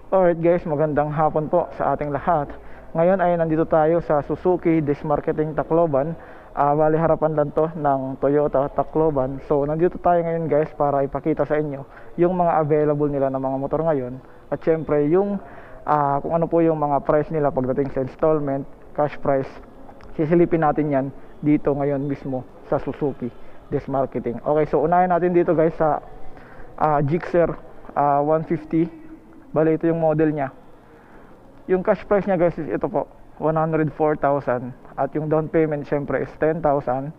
Alright guys, magandang hapon po sa ating lahat. Ngayon ay nandito tayo sa Suzuki Dismarketing Tacloban. Bali harapan lang to ng Toyota Tacloban. So nandito tayo ngayon guys para ipakita sa inyo yung mga available nila ng mga motor ngayon. At syempre yung kung ano po yung mga price nila pagdating sa installment, cash price. Sisilipin natin yan dito ngayon mismo sa Suzuki Dismarketing. Okay, so unahin natin dito guys sa Gixxer 150. Bali ito yung model niya. Yung cash price niya guys is ito po, 104,000. At yung down payment syempre is 10,000.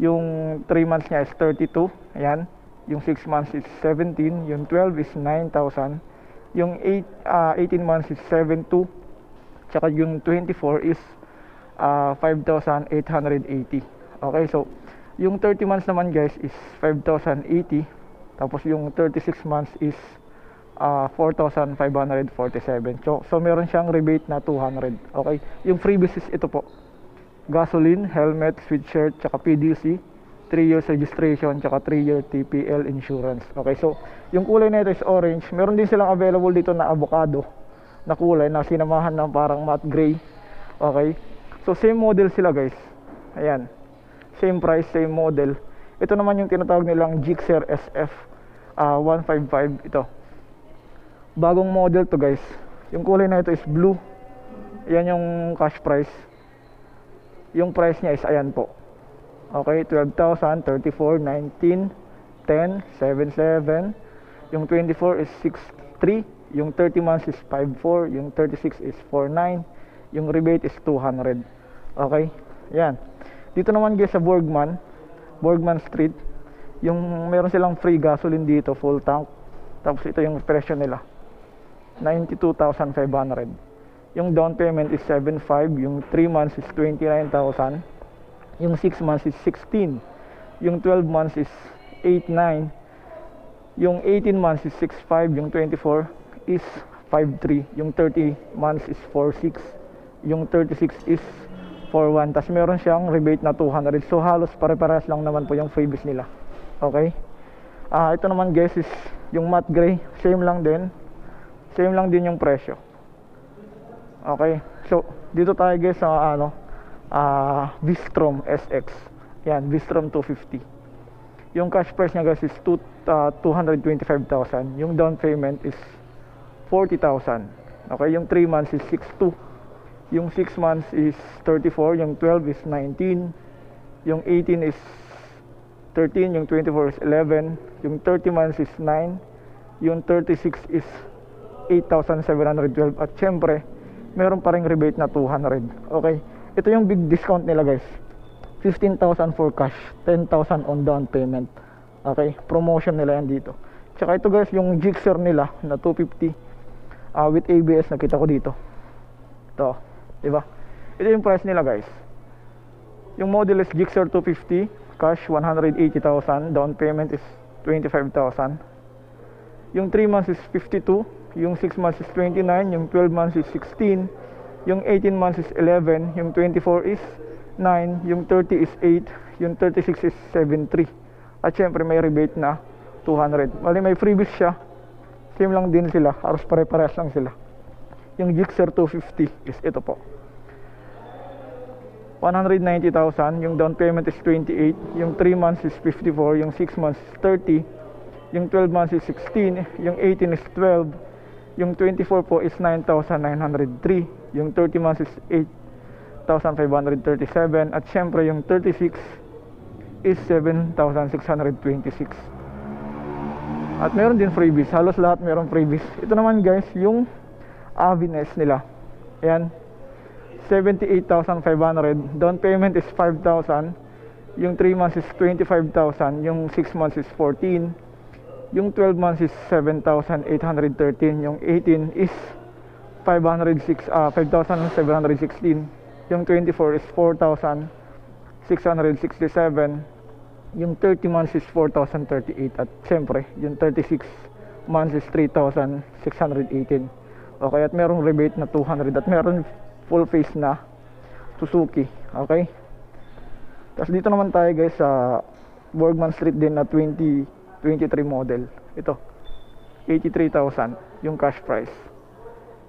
Yung 3 months niya is 32. Ayan. Yung 6 months is 17. Yung 12 is 9,000. Yung 18 months is 7,200. Tsaka yung 24 is 5,880. Okay, so yung 30 months naman guys is 5,080. Tapos yung 36 months is 4,547. So meron siyang rebate na 200. Okay, yung freebies is ito po: gasoline, helmet, sweatshirt, tsaka PDC, 3 years registration, tsaka 3 year TPL insurance. Okay, so yung kulay na ito is orange. Meron din silang available dito na avocado na kulay na sinamahan ng parang matte gray. Okay, so same model sila guys. Ayan, same price, same model. Ito naman yung tinatawag nilang Gixxer SF 155. Ito, bagong model to guys. Yung kulay na ito is blue. Yan yung cash price. Yung price niya is ayan po. Okay, 12,000, 34, 19, 10, 77. Yung 24 is 63. Yung 30 months is 54. Yung 36 is 49. Yung rebate is 200. Okay, yan. Dito naman guys sa Borgman Street, yung meron silang free gasoline dito, full tank. Tapos ito yung presyo nila, 92,500. Yung down payment is 7,500. Yung 3 months is 29,000. Yung 6 months is 16,000. Yung 12 months is 8,900. Yung 18 months is 6,500. Yung 24 is 5,300. Yung 30 months is 4,600. Yung 36 is 4,100. Tapos meron siyang rebate na 200. So halos pare-parehas lang naman po yung freebies nila. Okay, ito naman guys is yung matte gray. Same lang din yung presyo. Okay, so dito tayo guys sa V-Strom SX. Yan, V-Strom 250. Yung cash price niya guys is 225,000. Yung down payment is 40,000. Okay, yung 3 months is 62. Yung 6 months is 34. Yung 12 is 19. Yung 18 is 13. Yung 24 is 11. Yung 30 months is 9. Yung 36 is 8,712. At syempre meron pa ring rebate na 200. Okay, ito yung big discount nila guys, 15,000 for cash, 10,000 on down payment. Okay, promotion nila yan dito. Tsaka ito guys yung Gixxer nila na 250 with ABS, nakita ko dito. Ito, diba? Ito yung price nila guys. Yung model is Gixxer 250, cash 180,000, down payment is 25,000. Yung 3 months is 52. Yung 6 months is 29. Yung 12 months is 16. Yung 18 months is 11. Yung 24 is 9. Yung 30 is 8. Yung 36 is 73. At syempre may rebate na 200. Bali may freebies siya. Same lang din sila, halos pare-parehas lang sila. Yung Gixxer 250 is ito po, 190,000. Yung down payment is 28. Yung 3 months is 54. Yung 6 months is 30. Yung 12 months is 16. Yung 18 is 12. Yung 24 po is 9,903. Yung 30 months is 8,537. At syempre yung 36 is 7,626. At meron din freebies. Halos lahat meron freebies. Ito naman guys yung Avines nila. Ayan, 78,500. Down payment is 5,000. Yung 3 months is 25,000. Yung 6 months is 14. Yung 12 months is 7,813. Yung 18 is 5,716. Yung 24 is 4,667. Yung 30 months is 4,038. At syempre yung 36 months is 3,618. Okay, at merong rebate na 200. At meron full face na Suzuki. Okay, tapos dito naman tayo guys sa Borgman Street din na 2023 model. Ito, 83,000 yung cash price.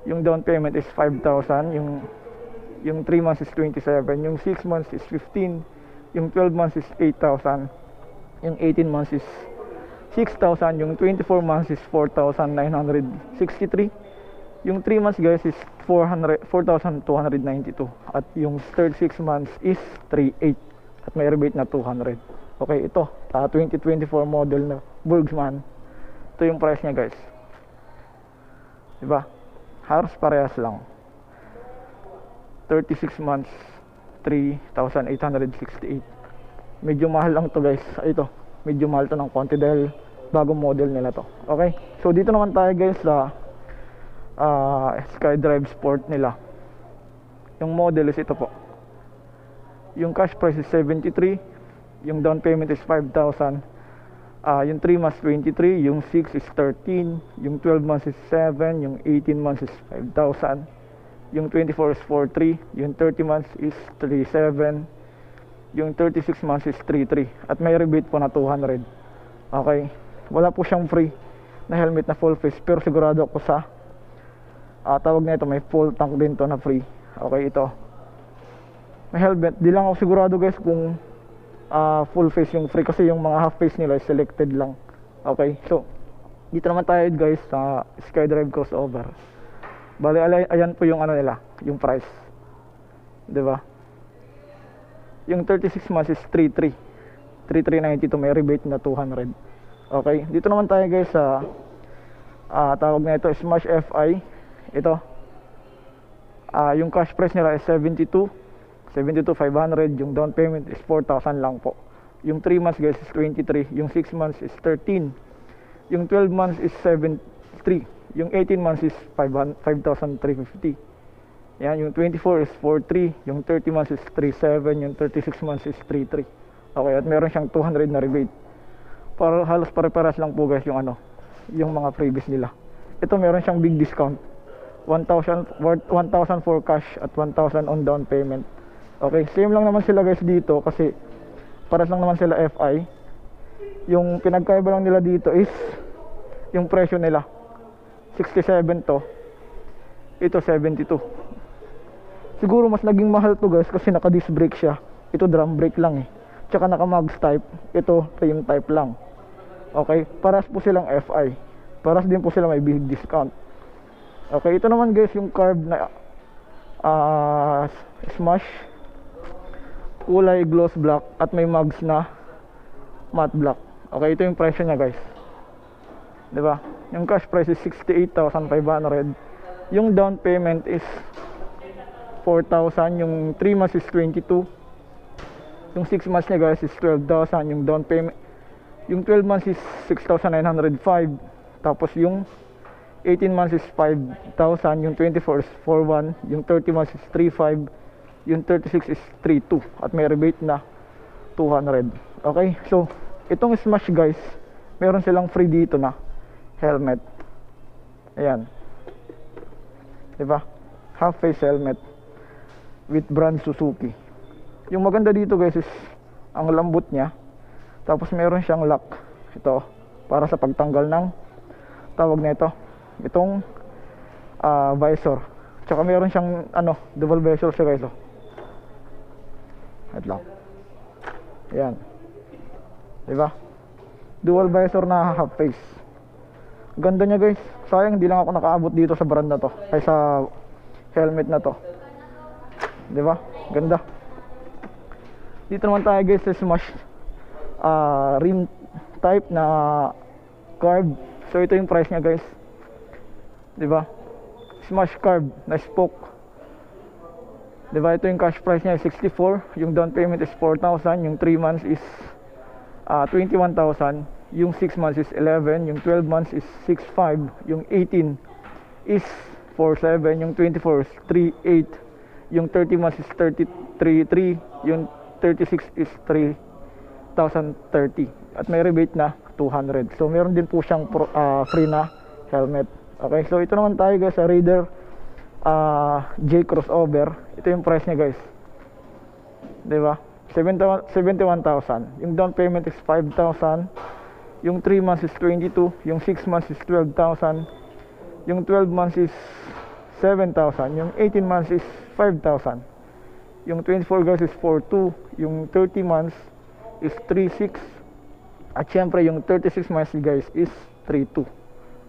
Yung down payment is 5,000. Yung 3 months is 27. Yung 6 months is 15. Yung 12 months is 8,000. Yung 18 months is 6,000. Yung 24 months is 4,963. Yung 3 months guys is 4,292. At yung third 6 months is 3,800. At may rebate na 200. Okay, ito 2024 model na Bergsman. Ito yung price niya guys. Diba? Halos parehas lang. 36 months 3,868. Medyo mahal lang to guys. Ito, medyo mahal to ng konti dahil bagong model nila to. Okay, so dito naman tayo guys sa SkyDrive Sport nila. Yung model is ito po. Yung cash price is 73. Yung down payment is 5,000. Yung 3 months 23. Yung 6 is 13. Yung 12 months is 7. Yung 18 months is 5,000. Yung 24 is 4,300. Yung 30 months is 3,700. Yung 36 months is 3,300. At may rebate po na 200. Okay, wala po siyang free na helmet na full face, pero sigurado ako sa tawag na ito, may full tank din to na free. Okay, ito may helmet. Di lang ako sigurado guys kung full face yung free, kasi yung mga half face nila is selected lang. Okay, so dito naman tayo guys sa SkyDrive crossover. Bali, ayan po yung ano nila, yung price, diba? Yung 36 months is 3,300. 3,392, may rebate na 200. Okay, dito naman tayo guys sa tawag na ito, Smash FI. Ito yung cash price nila is 72,500. Yung down payment is 4,000 lang po. Yung 3 months guys is 23. Yung 6 months is 13. Yung 12 months is 73. Yung 18 months is 5,350. Yan, yung 24 is 4,300. Yung 30 months is 3,700. Yung 36 months is 3,300. Okay, at meron siyang 200 na rebate. Para halos pare-paras lang po guys yung yung mga previous nila. Ito meron siyang big discount. 1,000 for cash at 1,000 on down payment. Okay, same lang naman sila guys dito kasi paras lang naman sila FI. Yung pinagkaiba lang nila dito is yung presyo nila. 67 to. Ito 72. Siguro mas naging mahal to guys kasi naka disc brake siya. Ito drum brake lang eh. Tsaka naka mags type. Ito rim type lang. Okay, paras po silang FI. Paras din po sila may big discount. Okay, ito naman guys yung carb na Smash. Kulay gloss black at may mags na matte black. Okay, ito yung presyo niya guys. Diba? Yung cash price is 68,500. Yung down payment is 4,000. Yung 3 months is 22. Yung 6 months niya guys is 12,000. Yung down payment, yung 12 months is 6,905. Tapos yung 18 months is 5,000. Yung 24 is 4,100. Yung 30 months is 3,500. Yung 36 is 3,200. At may rebate na 200. Okay, so itong Smash guys, meron silang free dito na helmet. Ayan, diba? Half face helmet with brand Suzuki. Yung maganda dito guys is ang lambot niya. Tapos meron siyang lock. Ito para sa pagtanggal ng tawag na ito, itong visor. Tsaka meron siyang double visor siya guys. Wait lang. Ayan, diba? Dual visor na half face. Ganda niya guys. Sayang hindi lang ako nakaabot dito sa brand na to, ay sa helmet na to. Diba? Ganda. Dito naman tayo guys sa Smash rim type na carb. So ito yung price niya guys. Diba? Smash carb na spoke. Diba? Ito yung cash price niya 64. Yung down payment is 4,000. Yung 3 months is 21,000. Yung 6 months is 11. Yung 12 months is 6,500. Yung 18 is 4,700. Yung 24 is 3,800. Yung 30 months is 33,300. Yung 36 is 3,030. At may rebate na 200. So meron din po siyang free na helmet. Okay, so ito naman tayo guys sa Raider J crossover. Ito yung price niya guys, diba? 71,000. Yung down payment is 5,000. Yung 3 months is 22. Yung 6 months is 12,000. Yung 12 months is 7,000. Yung 18 months is 5,000. Yung 24 guys is 4,200. Yung 30 months is 3,600. At syempre yung 36 months guys is 3,200.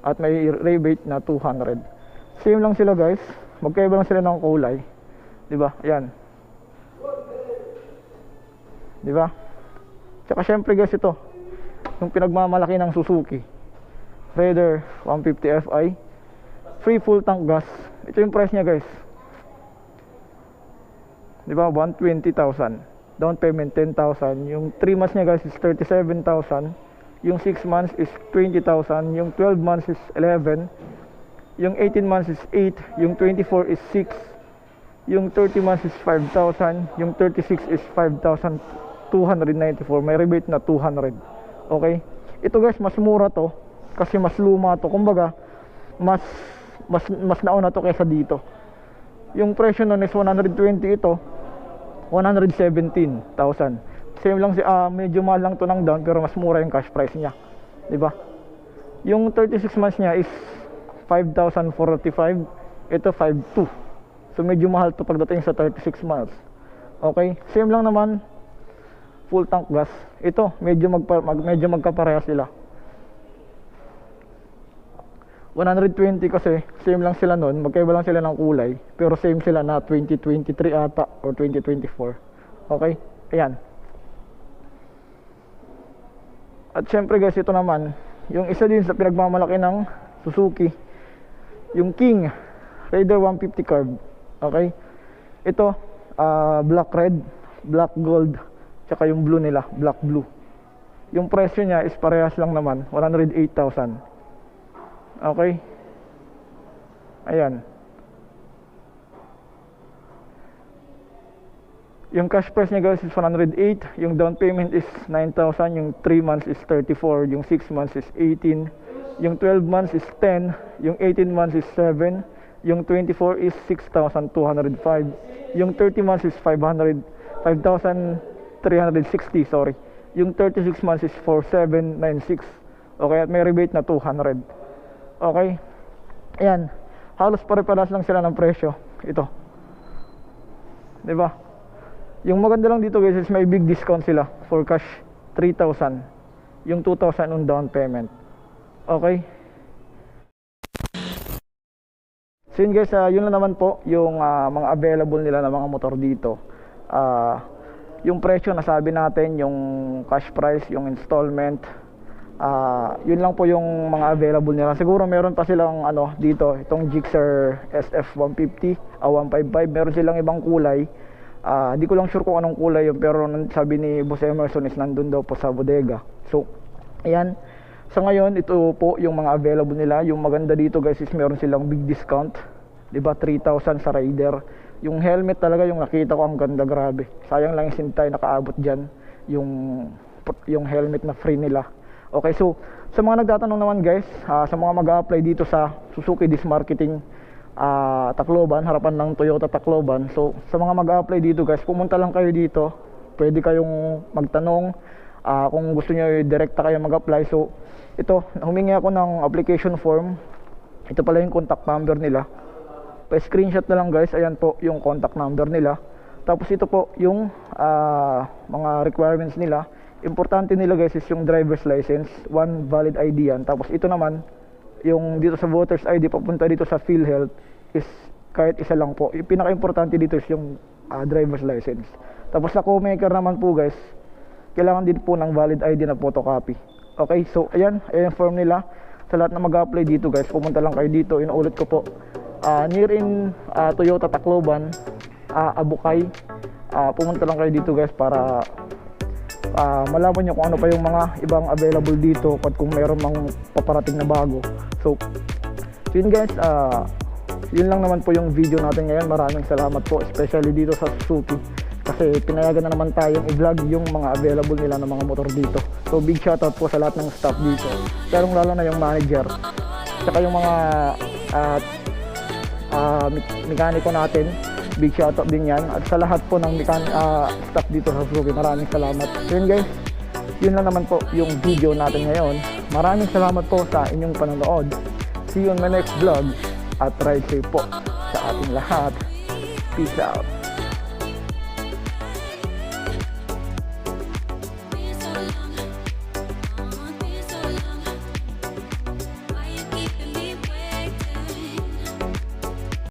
At may rebate na 200. Same lang sila guys. Magkaiba lang sila ng kulay. 'Di ba? Ayan. 'Di ba? Tsaka syempre guys ito, yung pinagmamalaki ng Suzuki Raider 150 Fi, free full tank gas. Ito yung price niya guys. 'Di ba? 120,000. Down payment 10,000. Yung 3 months niya guys is 37,000. Yung 6 months is 20,000. Yung 12 months is 11. Yung 18 months is 8. Yung 24 is 6. Yung 30 months is 5,000. Yung 36 is 5,294. May rebate na 200. Okay? Ito guys, mas mura to kasi mas luma to. Kumbaga, mas nauna to kaysa dito. Yung presyo nun is 120, ito 117,000. Same lang medyo mahal lang to ng down pero mas mura yung cash price niya. 'Di ba? Yung 36 months niya is 5,445. Ito 5,200. So medyo mahal to pagdating sa 36 months. Okay? Same lang naman full tank gas. Ito medyo magkapareha sila. 120 kasi same lang sila nun, magkaiba lang sila ng kulay, pero same sila na 2023 ata or 2024. Okay? Ayan. At syempre guys, ito naman yung isa din sa pinagmamalaki ng Suzuki, yung King Raider 150 Carb. Okay? Ito black red, black gold, tsaka yung blue nila, black blue. Yung presyo niya is parehas lang naman, 108,000. Okay? Ayan. Yung cash price niya guys is 108. Yung down payment is 9,000. Yung 3 months is 34. Yung 6 months is 18. Yung 12 months is 10. Yung 18 months is 7. Yung 24 is 6,205. Yung 30 months is 5,360, sorry. Yung 36 months is 4,796. Okay, at may rebate na 200. Okay? Ayan. Halos pare-parehas lang sila ng presyo. Ito. 'Di ba? Yung maganda lang dito guys is may big discount sila for cash 3,000. Yung 2,000 on down payment. Okay? So yun guys, yun lang naman po yung mga available nila na mga motor dito. Yung presyo nasabi natin, yung cash price, yung installment. Yun lang po yung mga available nila. Siguro meron pa silang dito, itong Gixxer SF150, 155. Meron silang ibang kulay. Di ko lang sure kung anong kulay yun, pero sabi ni Boss Emerson is nandun daw po sa bodega. So, ayan. Sa ngayon, ito po yung mga available nila. Yung maganda dito guys is meron silang big discount. Diba? 3,000 sa Raider. Yung helmet talaga, yung nakita ko, ang ganda, grabe. Sayang lang yung sintay nakaabot dyan. Yung helmet na free nila. Okay, so sa mga nagtatanong naman guys, sa mga mag-a-apply dito sa Suzuki Disc Marketing Tacloban, harapan ng Toyota Tacloban. So sa mga mag-a-apply dito guys, pumunta lang kayo dito. Pwede kayong magtanong kung gusto niyo direkta kayo mag-apply. So ito, humingi ako ng application form. Ito pala yung contact number nila. Pa-screenshot na lang guys, ayan po yung contact number nila. Tapos ito po yung mga requirements nila. Importante nila guys is yung driver's license, one valid ID yan. Tapos ito naman, yung dito sa voter's ID papunta dito sa PhilHealth is kahit isa lang po. Yung pinaka-importante dito is yung driver's license. Tapos sa co-maker naman po guys, kailangan din po ng valid ID na photocopy. Okay, so ayan yung form nila. Sa lahat na mag-apply dito guys, pumunta lang kayo dito. Inuulit ko po, near in Toyota Tacloban, Abukay. Pumunta lang kayo dito guys para malaman nyo kung ano pa yung mga ibang available dito at kung meron mang paparating na bago. So yun guys, yun lang naman po yung video natin ngayon. Maraming salamat po, especially dito sa Suzuki, kasi pinayagan na naman tayong i-vlog yung mga available nila ng mga motor dito. So big shoutout po sa lahat ng staff dito, lalong lalo na yung manager, saka yung mga mekaniko natin. Big shoutout din yan. At sa lahat po ng staff dito sa Suzuki, maraming salamat. So yun guys, yun lang naman po yung video natin ngayon. Maraming salamat po sa inyong panonood. See you on my next vlog at ride safe po. ating lahat. Peace out.